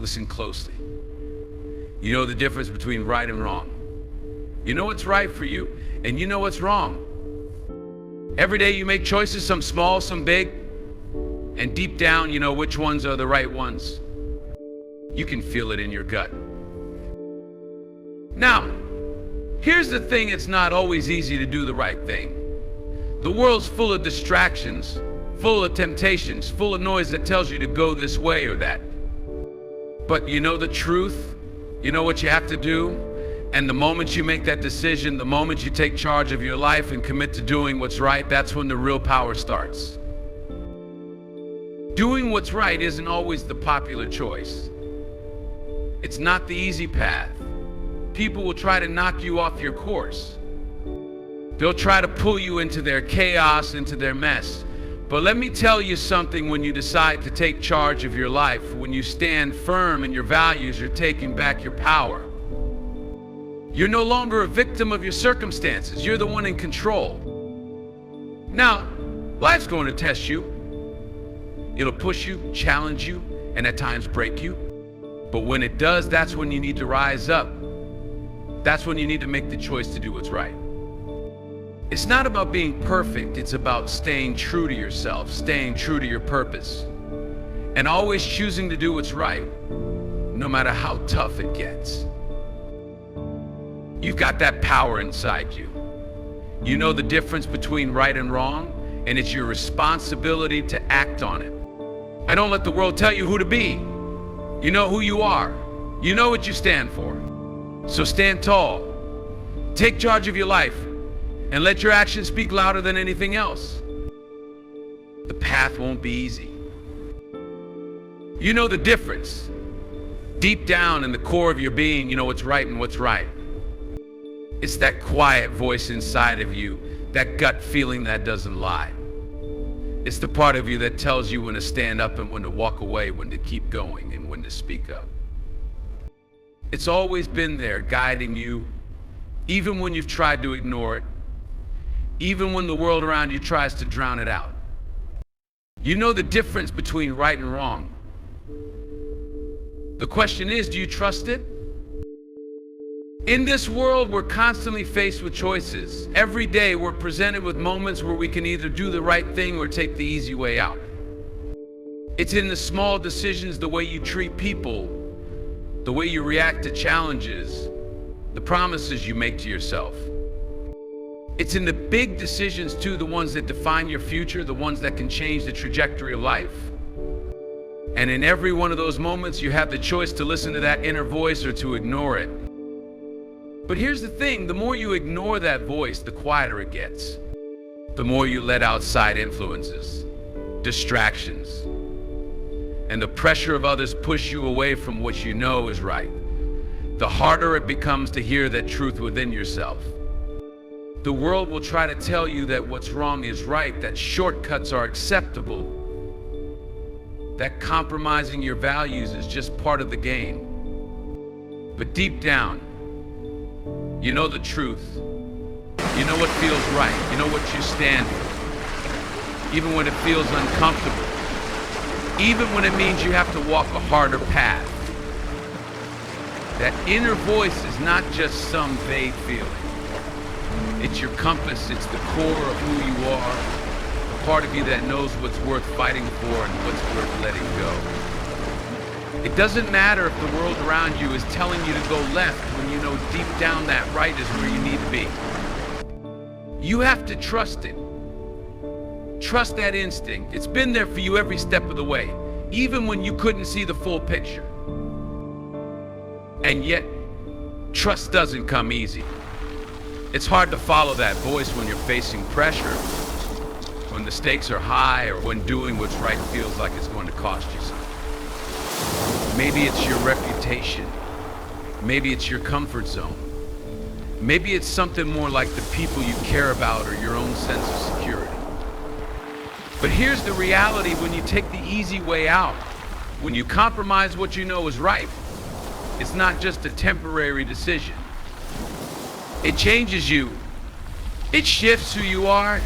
Listen closely. You know the difference between right and wrong. You know what's right for you, and you know what's wrong. Every day you make choices, some small, some big, and deep down you know which ones are the right ones. You can feel it in your gut. Now, here's the thing, it's not always easy to do the right thing. The world's full of distractions, full of temptations, full of noise that tells you to go this way or that. But you know the truth, you know what you have to do, and the moment you make that decision, the moment you take charge of your life and commit to doing what's right, that's when the real power starts. Doing what's right isn't always the popular choice. It's not the easy path. People will try to knock you off your course. They'll try to pull you into their chaos, into their mess. But let me tell you something, when you decide to take charge of your life, when you stand firm in your values, you're taking back your power. You're no longer a victim of your circumstances. You're the one in control. Now, life's going to test you. It'll push you, challenge you, and at times break you. But when it does, that's when you need to rise up. That's when you need to make the choice to do what's right. It's not about being perfect, it's about staying true to yourself, staying true to your purpose, and always choosing to do what's right, no matter how tough it gets. You've got that power inside you. You know the difference between right and wrong, and it's your responsibility to act on it. And don't let the world tell you who to be. You know who you are. You know what you stand for. So stand tall. Take charge of your life, and let your actions speak louder than anything else. The path won't be easy. You know the difference. Deep down in the core of your being, you know what's right and what's right. It's that quiet voice inside of you, that gut feeling that doesn't lie. It's the part of you that tells you when to stand up and when to walk away, when to keep going and when to speak up. It's always been there guiding you, even when you've tried to ignore it, even when the world around you tries to drown it out. You know the difference between right and wrong. The question is, do you trust it? In this world, we're constantly faced with choices. Every day, we're presented with moments where we can either do the right thing or take the easy way out. It's in the small decisions, the way you treat people, the way you react to challenges, the promises you make to yourself. It's in the big decisions too, the ones that define your future, the ones that can change the trajectory of life. And in every one of those moments, you have the choice to listen to that inner voice or to ignore it. But here's the thing, the more you ignore that voice, the quieter it gets. The more you let outside influences, distractions, and the pressure of others push you away from what you know is right, the harder it becomes to hear that truth within yourself. The world will try to tell you that what's wrong is right, that shortcuts are acceptable, that compromising your values is just part of the game. But deep down, you know the truth. You know what feels right. You know what you stand for. Even when it feels uncomfortable. Even when it means you have to walk a harder path. That inner voice is not just some vague feeling. It's your compass. It's the core of who you are. The part of you that knows what's worth fighting for and what's worth letting go. It doesn't matter if the world around you is telling you to go left when you know deep down that right is where you need to be. You have to trust it. Trust that instinct. It's been there for you every step of the way, even when you couldn't see the full picture. And yet, trust doesn't come easy. It's hard to follow that voice when you're facing pressure, when the stakes are high, or when doing what's right feels like it's going to cost you something. Maybe it's your reputation. Maybe it's your comfort zone. Maybe it's something more like the people you care about or your own sense of security. But here's the reality: when you take the easy way out, when you compromise what you know is right, it's not just a temporary decision. It changes you. It shifts who you are.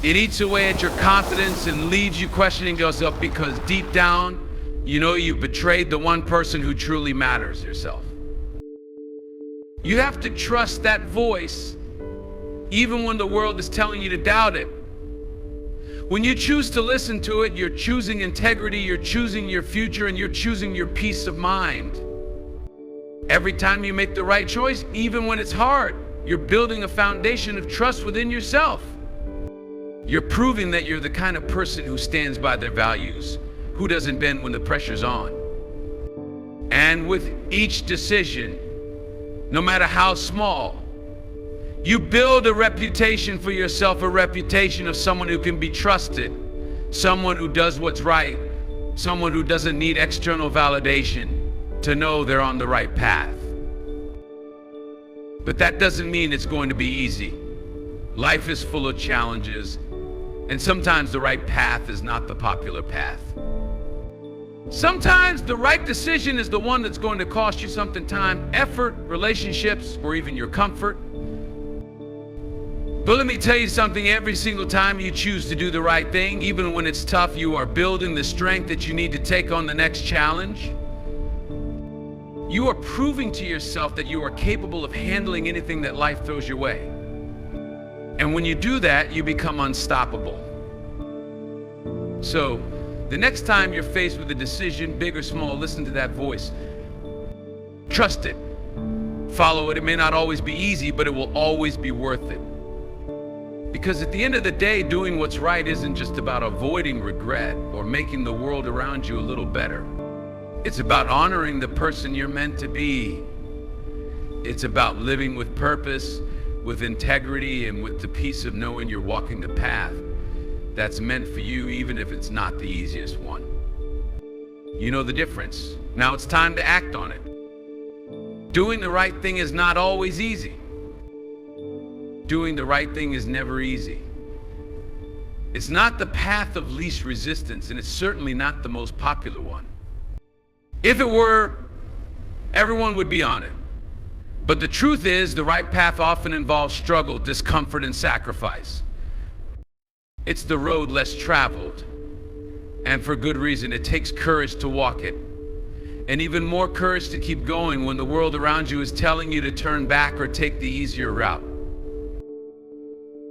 It eats away at your confidence and leaves you questioning yourself, because deep down, You know you've betrayed the one person who truly matters, yourself. You have to trust that voice, even when the world is telling you to doubt it. When you choose to listen to it, you're choosing integrity, you're choosing your future, and you're choosing your peace of mind. Every time you make the right choice, even when it's hard, you're building a foundation of trust within yourself. You're proving that you're the kind of person who stands by their values, who doesn't bend when the pressure's on. And with each decision, no matter how small, you build a reputation for yourself, a reputation of someone who can be trusted, someone who does what's right, someone who doesn't need external validation to know they're on the right path. But that doesn't mean it's going to be easy. Life is full of challenges, and sometimes the right path is not the popular path. Sometimes the right decision is the one that's going to cost you something: time, effort, relationships, or even your comfort. But let me tell you something, every single time you choose to do the right thing, even when it's tough, you are building the strength that you need to take on the next challenge. You are proving to yourself that you are capable of handling anything that life throws your way. And when you do that, you become unstoppable. So, the next time you're faced with a decision, big or small, listen to that voice. Trust it. Follow it. It may not always be easy, but it will always be worth it. Because at the end of the day, doing what's right isn't just about avoiding regret or making the world around you a little better. It's about honoring the person you're meant to be. It's about living with purpose, with integrity, and with the peace of knowing you're walking the path that's meant for you, even if it's not the easiest one. You know the difference. Now it's time to act on it. Doing the right thing is not always easy. Doing the right thing is never easy. It's not the path of least resistance, and it's certainly not the most popular one. If it were, everyone would be on it. But the truth is, the right path often involves struggle, discomfort, and sacrifice. It's the road less traveled, and for good reason. It takes courage to walk it, and even more courage to keep going when the world around you is telling you to turn back or take the easier route.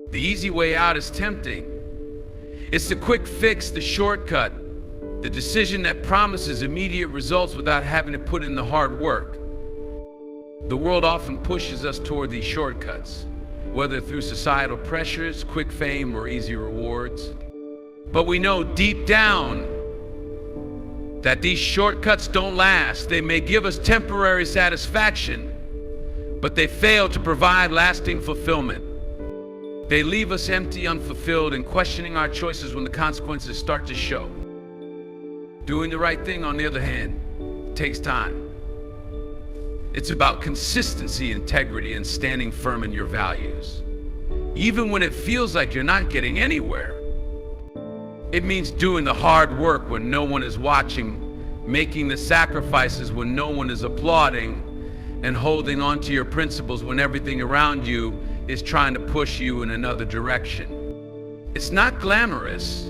The easy way out is tempting. It's the quick fix, the shortcut, the decision that promises immediate results without having to put in the hard work. The world often pushes us toward these shortcuts, whether through societal pressures, quick fame, or easy rewards. But we know deep down that these shortcuts don't last. They may give us temporary satisfaction, but they fail to provide lasting fulfillment. They leave us empty, unfulfilled, and questioning our choices when the consequences start to show. Doing the right thing, on the other hand, takes time. It's about consistency, integrity, and standing firm in your values. Even when it feels like you're not getting anywhere. It means doing the hard work when no one is watching, making the sacrifices when no one is applauding, and holding on to your principles when everything around you is trying to push you in another direction. It's not glamorous,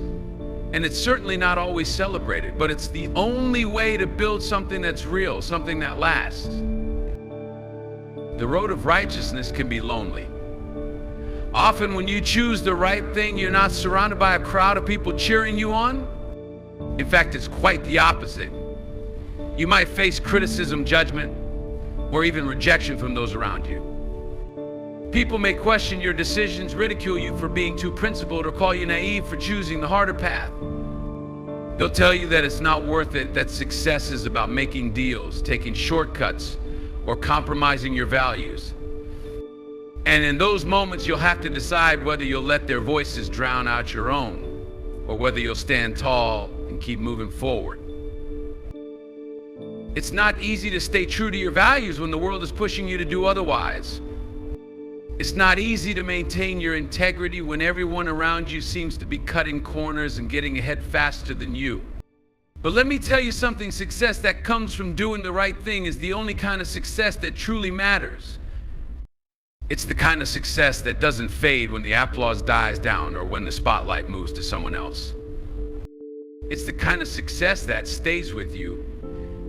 and it's certainly not always celebrated, but it's the only way to build something that's real, something that lasts. The road of righteousness can be lonely. Often when you choose the right thing, you're not surrounded by a crowd of people cheering you on. In fact, it's quite the opposite. You might face criticism, judgment, or even rejection from those around you. People may question your decisions, ridicule you for being too principled, or call you naive for choosing the harder path. They'll tell you that it's not worth it, that success is about making deals, taking shortcuts, or compromising your values. And in those moments, you'll have to decide whether you'll let their voices drown out your own, or whether you'll stand tall and keep moving forward. It's not easy to stay true to your values when the world is pushing you to do otherwise. It's not easy to maintain your integrity when everyone around you seems to be cutting corners and getting ahead faster than you. But let me tell you something, success that comes from doing the right thing is the only kind of success that truly matters. It's the kind of success that doesn't fade when the applause dies down or when the spotlight moves to someone else. It's the kind of success that stays with you,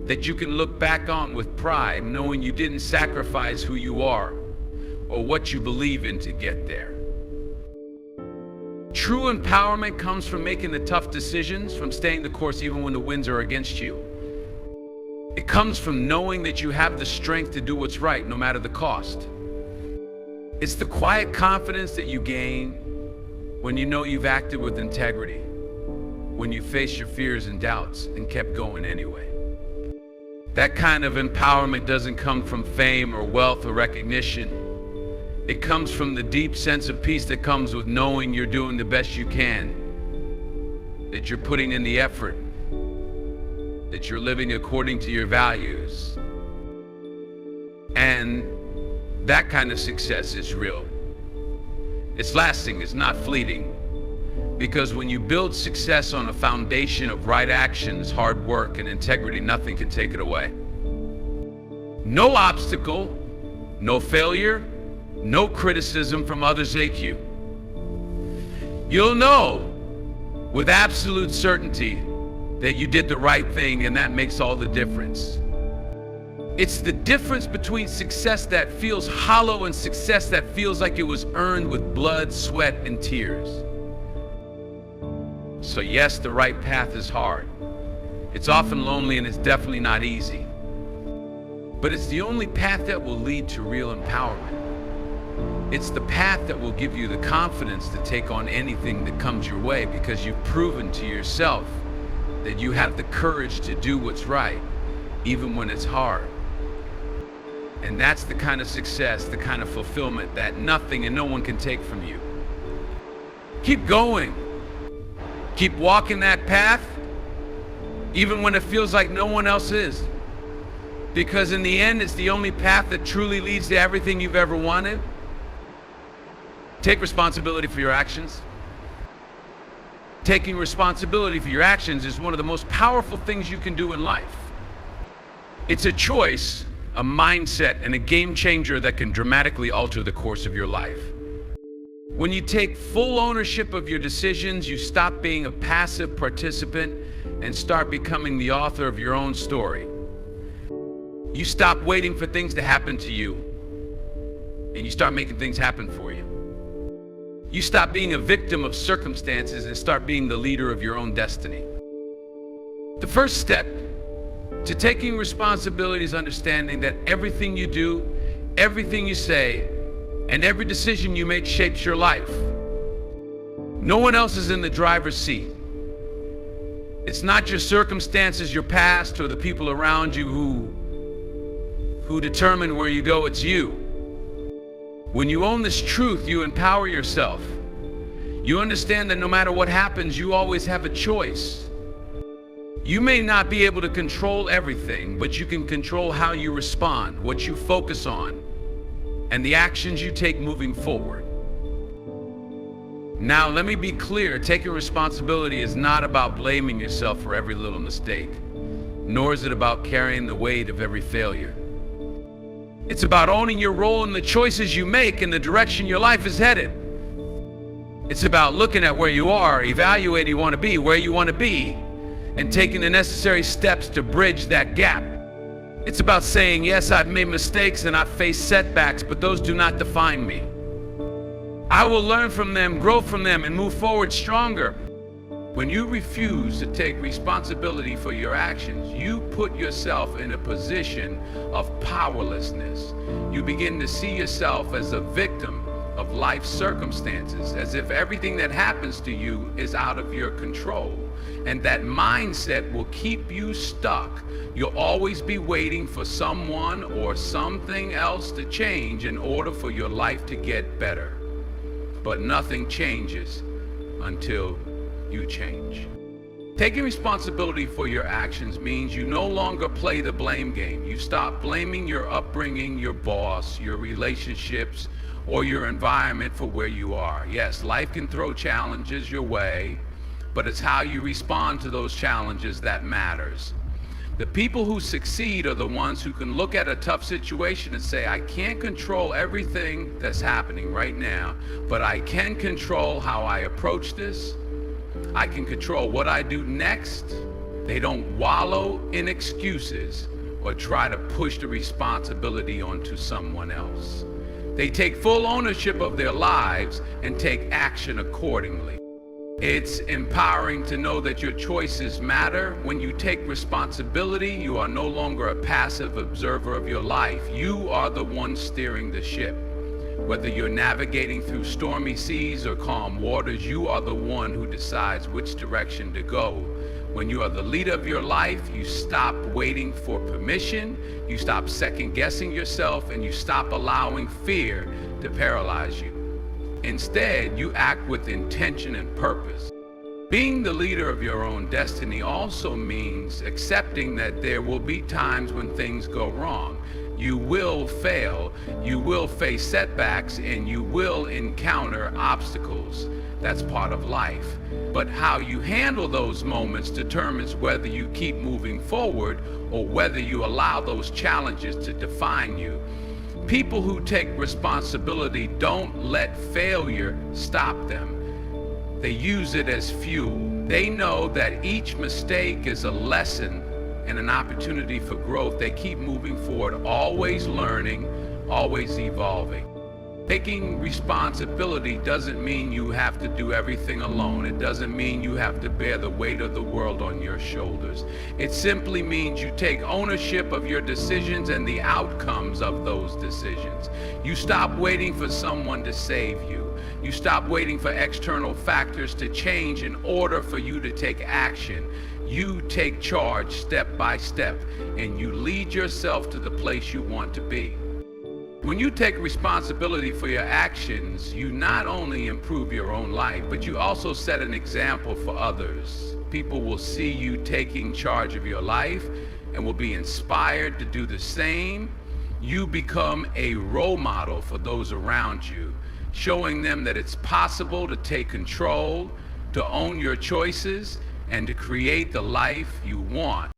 that you can look back on with pride, knowing you didn't sacrifice who you are or what you believe in to get there. True empowerment comes from making the tough decisions, from staying the course even when the winds are against you. It comes from knowing that you have the strength to do what's right, no matter the cost. It's the quiet confidence that you gain when you know you've acted with integrity, when you faced your fears and doubts and kept going anyway. That kind of empowerment doesn't come from fame or wealth or recognition. It comes from the deep sense of peace that comes with knowing you're doing the best you can, that you're putting in the effort, that you're living according to your values. And that kind of success is real. It's lasting, it's not fleeting. Because when you build success on a foundation of right actions, hard work, and integrity, nothing can take it away. No obstacle, no failure, no criticism from others ache you. You'll know with absolute certainty that you did the right thing, and that makes all the difference. It's the difference between success that feels hollow and success that feels like it was earned with blood, sweat, and tears. So yes, the right path is hard. It's often lonely and it's definitely not easy. But it's the only path that will lead to real empowerment. It's the path that will give you the confidence to take on anything that comes your way, because you've proven to yourself that you have the courage to do what's right, even when it's hard. And that's the kind of success, the kind of fulfillment that nothing and no one can take from you. Keep going. Keep walking that path, even when it feels like no one else is. Because in the end, it's the only path that truly leads to everything you've ever wanted. Take responsibility for your actions. Taking responsibility for your actions is one of the most powerful things you can do in life. It's a choice, a mindset, and a game changer that can dramatically alter the course of your life. When you take full ownership of your decisions, you stop being a passive participant and start becoming the author of your own story. You stop waiting for things to happen to you, and you start making things happen for you. You stop being a victim of circumstances and start being the leader of your own destiny. The first step to taking responsibility is understanding that everything you do, everything you say, and every decision you make shapes your life. No one else is in the driver's seat. It's not your circumstances, your past, or the people around you who determine where you go. It's you. When you own this truth, you empower yourself. You understand that no matter what happens, you always have a choice. You may not be able to control everything, but you can control how you respond, what you focus on, and the actions you take moving forward. Now, let me be clear. Taking responsibility is not about blaming yourself for every little mistake, nor is it about carrying the weight of every failure. It's about owning your role in the choices you make and the direction your life is headed. It's about looking at where you are, evaluating where you want to be, and taking the necessary steps to bridge that gap. It's about saying, yes, I've made mistakes and I've faced setbacks, but those do not define me. I will learn from them, grow from them, and move forward stronger. When you refuse to take responsibility for your actions, you put yourself in a position of powerlessness. You begin to see yourself as a victim of life circumstances, as if everything that happens to you is out of your control. And that mindset will keep you stuck. You'll always be waiting for someone or something else to change in order for your life to get better. But nothing changes until you change. Taking responsibility for your actions means you no longer play the blame game. You stop blaming your upbringing, your boss, your relationships, or your environment for where you are. Yes, life can throw challenges your way, but it's how you respond to those challenges that matters. The people who succeed are the ones who can look at a tough situation and say, I can't control everything that's happening right now, but I can control how I approach this, I can control what I do next. They don't wallow in excuses or try to push the responsibility onto someone else. They take full ownership of their lives and take action accordingly. It's empowering to know that your choices matter. When you take responsibility, you are no longer a passive observer of your life. You are the one steering the ship. Whether you're navigating through stormy seas or calm waters, you are the one who decides which direction to go. When you are the leader of your life, you stop waiting for permission, you stop second-guessing yourself, and you stop allowing fear to paralyze you. Instead, you act with intention and purpose. Being the leader of your own destiny also means accepting that there will be times when things go wrong. You will fail, you will face setbacks, and you will encounter obstacles. That's part of life. But how you handle those moments determines whether you keep moving forward or whether you allow those challenges to define you. People who take responsibility don't let failure stop them. They use it as fuel. They know that each mistake is a lesson and an opportunity for growth. They keep moving forward, always learning, always evolving. Taking responsibility doesn't mean you have to do everything alone. It doesn't mean you have to bear the weight of the world on your shoulders. It simply means you take ownership of your decisions and the outcomes of those decisions. You stop waiting for someone to save you. You stop waiting for external factors to change in order for you to take action. You take charge step by step, and you lead yourself to the place you want to be. When you take responsibility for your actions, you not only improve your own life, but you also set an example for others. People will see you taking charge of your life and will be inspired to do the same. You become a role model for those around you, showing them that it's possible to take control, to own your choices, and to create the life you want.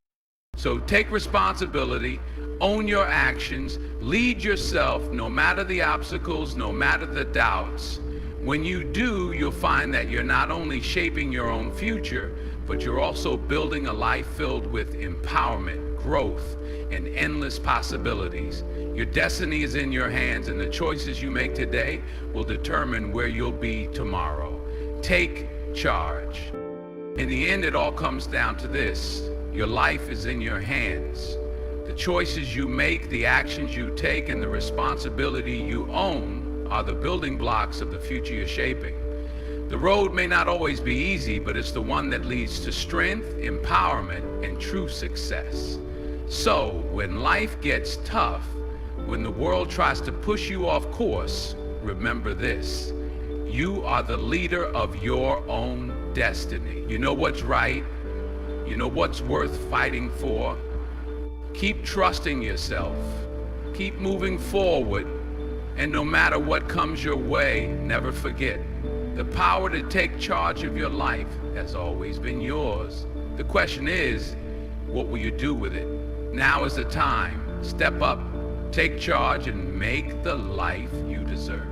So take responsibility, own your actions, lead yourself no matter the obstacles, no matter the doubts. When you do, you'll find that you're not only shaping your own future, but you're also building a life filled with empowerment, growth, and endless possibilities. Your destiny is in your hands, and the choices you make today will determine where you'll be tomorrow. Take charge. In the end, it all comes down to this. Your life is in your hands. The choices you make, the actions you take, and the responsibility you own are the building blocks of the future you're shaping. The road may not always be easy, but it's the one that leads to strength, empowerment, and true success. So, when life gets tough, when the world tries to push you off course, remember this. You are the leader of your own destiny. You know what's right. You know what's worth fighting for. Keep trusting yourself. Keep moving forward. And no matter what comes your way, never forget, the power to take charge of your life has always been yours. The question is, what will you do with it? Now is the time. Step up, take charge, and make the life you deserve.